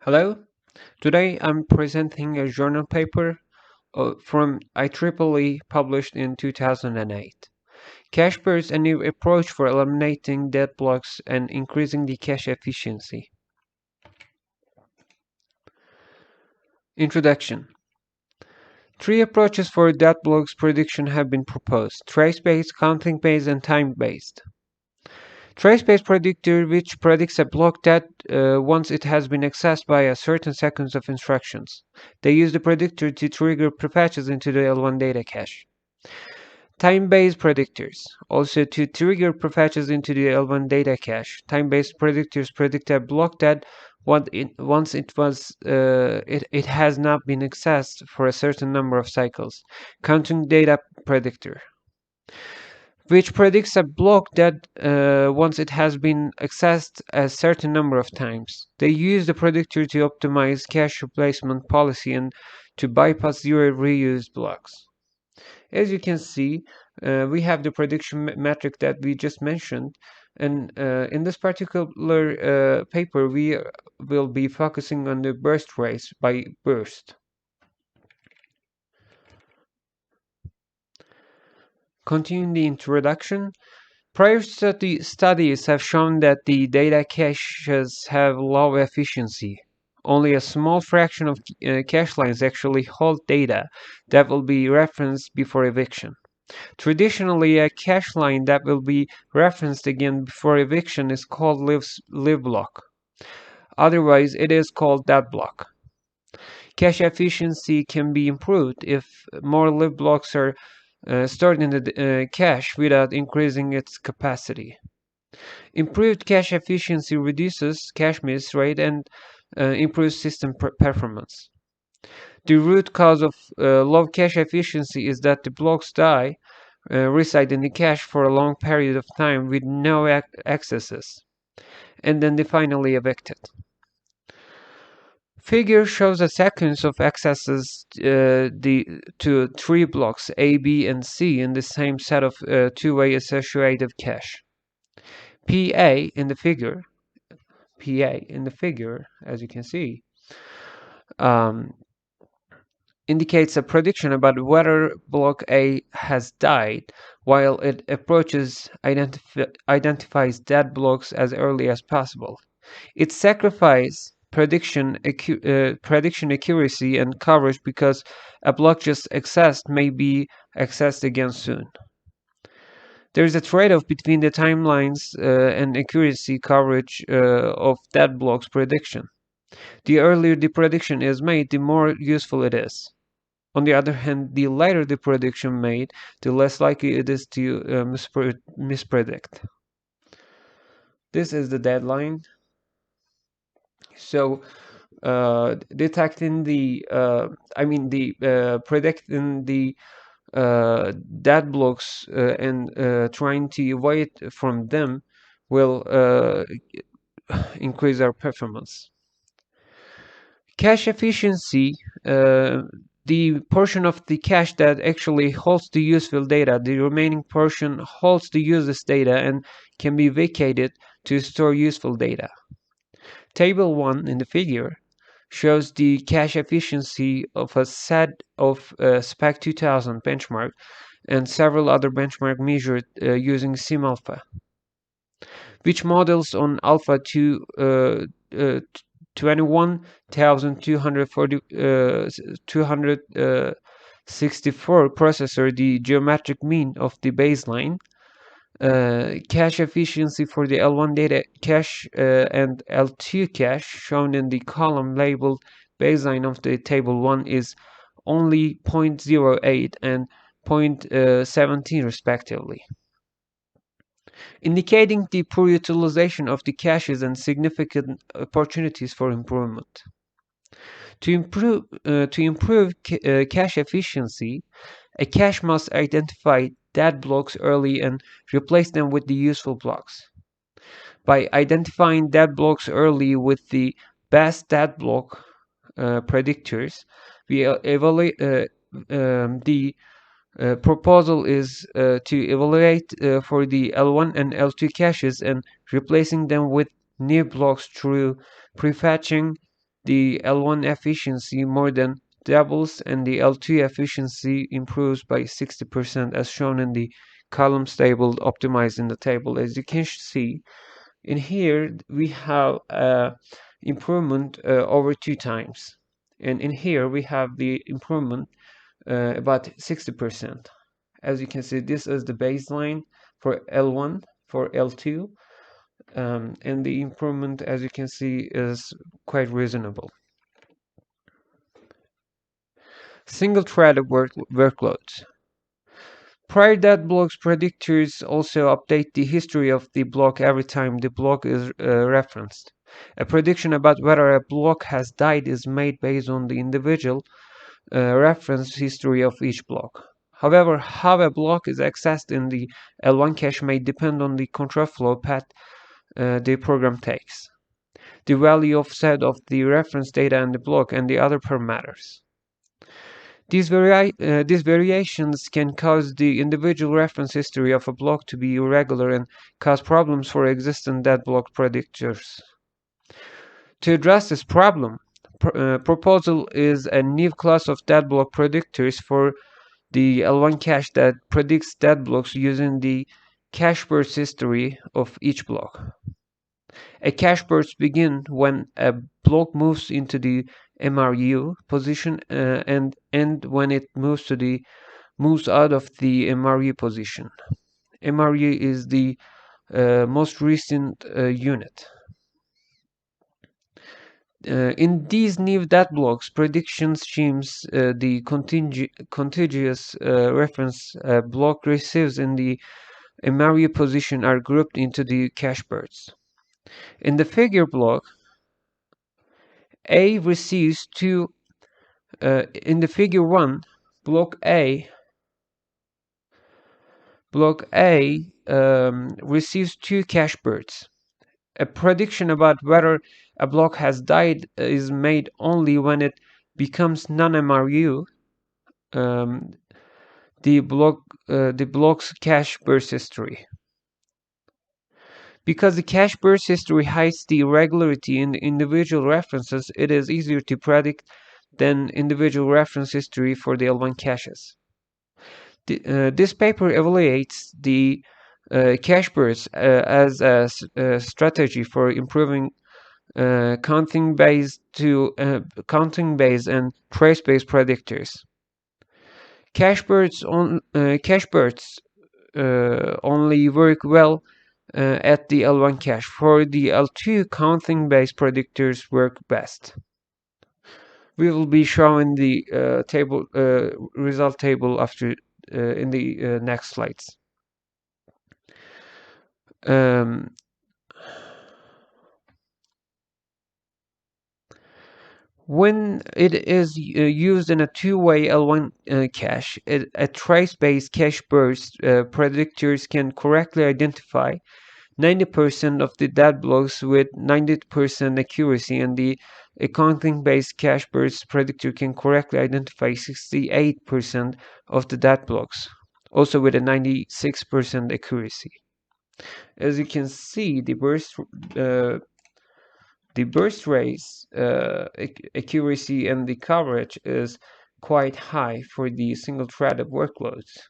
Hello, today I'm presenting a journal paper from IEEE published in 2008. Cache pairs a new approach for eliminating dead blocks and increasing the cache efficiency. Introduction. Three approaches for dead blocks prediction have been proposed: trace-based, counting-based, and time-based. Trace-based predictor, which predicts a block that once it has been accessed by a certain sequence of instructions. They use the predictor to trigger prefetches into the L1 data cache. Time-based predictors, also to trigger prefetches into the L1 data cache. Time-based predictors predict a block that once it has not been accessed for a certain number of cycles. Counting data predictor, which predicts a block that once it has been accessed a certain number of times. They use the predictor to optimize cache replacement policy and to bypass zero reuse blocks. As you can see, we have the prediction metric that we just mentioned, and in this particular paper, we will be focusing on the burst rates by burst. Continuing the introduction, prior studies have shown that the data caches have low efficiency. Only a small fraction of cache lines actually hold data that will be referenced before eviction. Traditionally, a cache line that will be referenced again before eviction is called live block. Otherwise, it is called dead block. Cache efficiency can be improved if more live blocks are stored in the cache without increasing its capacity. Improved cache efficiency reduces cache miss rate and improves system performance. The root cause of low cache efficiency is that the blocks reside in the cache for a long period of time with no accesses, and then they finally evicted. Figure shows a sequence of accesses to three blocks A, B, and C in the same set of two-way associative cache. PA in the figure, as you can see, indicates a prediction about whether block A has died, while it approaches identifies dead blocks as early as possible. It sacrifices prediction accuracy and coverage because a block just accessed may be accessed again soon. There is a trade-off between the timelines and accuracy coverage of dead blocks prediction. The earlier the prediction is made, the more useful it is. On the other hand, the later the prediction made, the less likely it is to mispredict. This is the deadline. So, predicting the dead blocks and trying to avoid from them will increase our performance. Cache efficiency, the portion of the cache that actually holds the useful data, the remaining portion holds the useless data and can be vacated to store useful data. Table 1 in the figure shows the cache efficiency of a set of SPEC 2000 benchmark and several other benchmarks measured using SimAlpha, which models on Alpha 21,264 processor, the geometric mean of the baseline. Cache efficiency for the L1 data cache and L2 cache shown in the column labeled baseline of the table 1 is only 0.08 and 0.17 respectively, indicating the poor utilization of the caches and significant opportunities for improvement. To improve cache efficiency, a cache must identify dead blocks early and replace them with the useful blocks. By identifying dead blocks early with the best dead block predictors, we evaluate the proposal is to evaluate for the L1 and L2 caches and replacing them with new blocks through prefetching the L1 efficiency more than doubles and the L2 efficiency improves by 60% as shown in the columns table optimized in the table. As you can see, in here we have improvement over 2 times, and in here we have the improvement about 60%. As you can see, this is the baseline for L1, for L2, and the improvement, as you can see, is quite reasonable. Single-threaded workloads. Prior that block's predictors also update the history of the block every time the block is referenced. A prediction about whether a block has died is made based on the individual reference history of each block. However, how a block is accessed in the L1 cache may depend on the control flow path the program takes, the value offset of the reference data in the block, and the other parameters. These variations can cause the individual reference history of a block to be irregular and cause problems for existing dead block predictors. To address this problem, proposal is a new class of dead block predictors for the L1 cache that predicts dead blocks using the cache burst history of each block. A cache burst begins when a block moves into the MRU position and end when it moves out of the MRU position. MRU is the most recent unit. In these new dead blocks, prediction schemes, the contiguous reference block receives in the MRU position are grouped into the cache bursts. In the figure block, A receives two. In the figure 1, block A receives 2 cache bursts. A prediction about whether a block has died is made only when it becomes non-MRU. The block's cache burst history. Because the cache burst history hides the irregularity in the individual references, it is easier to predict than individual reference history for the L1 caches. This paper evaluates the cache bursts as a strategy for improving counting based and trace based predictors. Cache bursts only work well at the L1 cache. For the L2, counting based predictors work best. We will be showing the result table after in the next slides. When it is used in a two-way L1 cache, a trace-based cache burst predictors can correctly identify 90% of the dead blocks with 90% accuracy, and the counting-based cache burst predictor can correctly identify 68% of the dead blocks, also with a 96% accuracy. As you can see, the burst rate, accuracy, and the coverage is quite high for the single-threaded workloads.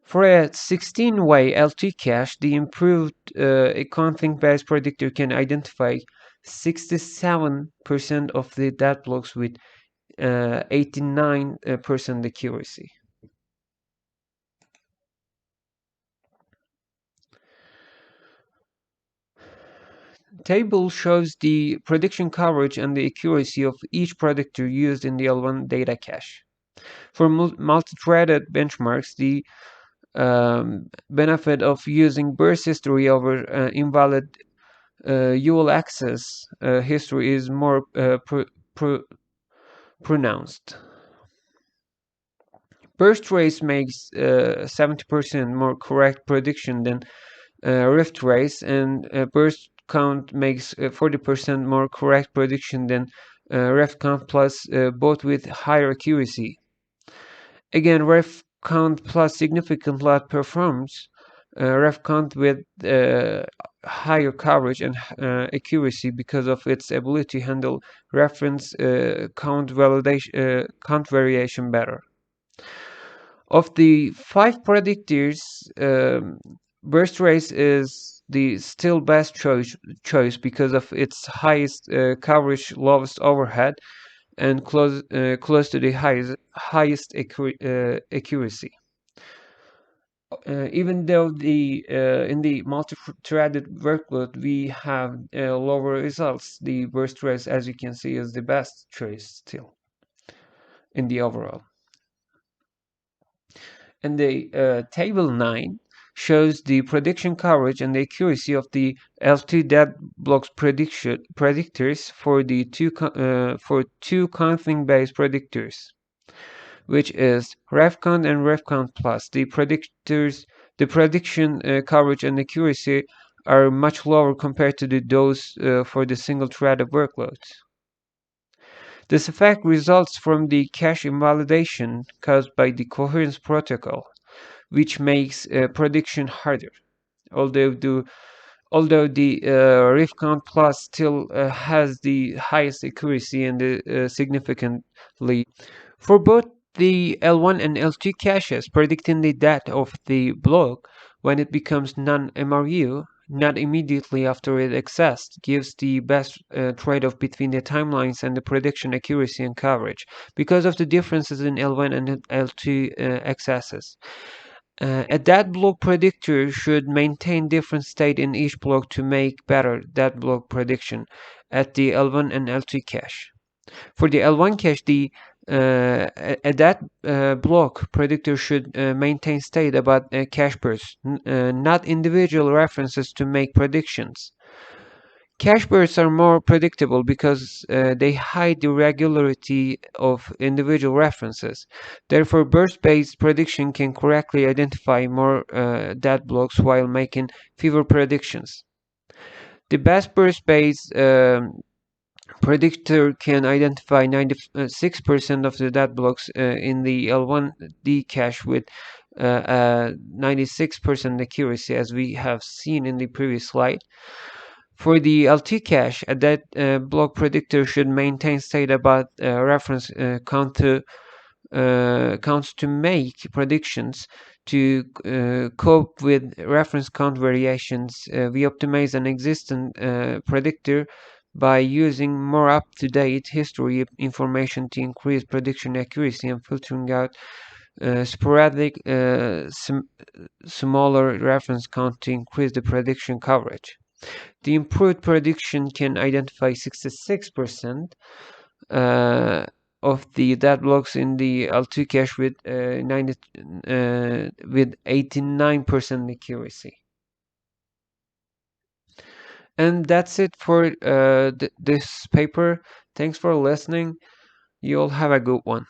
For a 16-way L2 cache, the improved counting-based predictor can identify 67% of the dead blocks with 89% accuracy. Table shows the prediction coverage and the accuracy of each predictor used in the L1 data cache. For multi-threaded benchmarks, the benefit of using burst history over invalid UL access history is more pronounced. Burst trace makes 70% more correct prediction than rift trace, and burst count makes 40% more correct prediction than ref count plus, both with higher accuracy. Again, ref count plus significantly outperforms ref count with higher coverage and accuracy because of its ability to handle reference count variation better. Of the five predictors, burst race is the still best choice because of its highest coverage, lowest overhead, and close to the highest accuracy. Even though in the multi-threaded workload we have lower results, the burst race, as you can see, is the best choice still in the overall. And the table 9 shows the prediction coverage and the accuracy of the L2 dead blocks predictors for the two counting based predictors, which is RefCount and RefCount Plus. The prediction coverage and accuracy are much lower compared to those for the single-threaded workloads. This effect results from the cache invalidation caused by the coherence protocol, which makes prediction harder. Although the RefCount Plus still has the highest accuracy and significantly. For both the L1 and L2 caches, predicting the depth of the block when it becomes non-MRU, not immediately after it exists, gives the best trade-off between the timelines and the prediction accuracy and coverage because of the differences in L1 and L2 accesses. A dead block predictor should maintain different state in each block to make better dead block prediction at the L1 and L2 cache. For the L1 cache, the dead block predictor should maintain state about cache bursts, not individual references to make predictions. Cache bursts are more predictable because they hide the regularity of individual references. Therefore, burst-based prediction can correctly identify more dead blocks while making fewer predictions. The best burst-based predictor can identify 96% of the dead blocks in the L1D cache with 96% accuracy, as we have seen in the previous slide. For the L2 cache, a dead block predictor should maintain state about reference counts to make predictions. To cope with reference count variations, we optimize an existing predictor by using more up-to-date history information to increase prediction accuracy and filtering out sporadic smaller reference count to increase the prediction coverage. The improved prediction can identify 66% of the dead blocks in the L2 cache with 89% accuracy. And that's it for this paper. Thanks for listening. You all have a good one.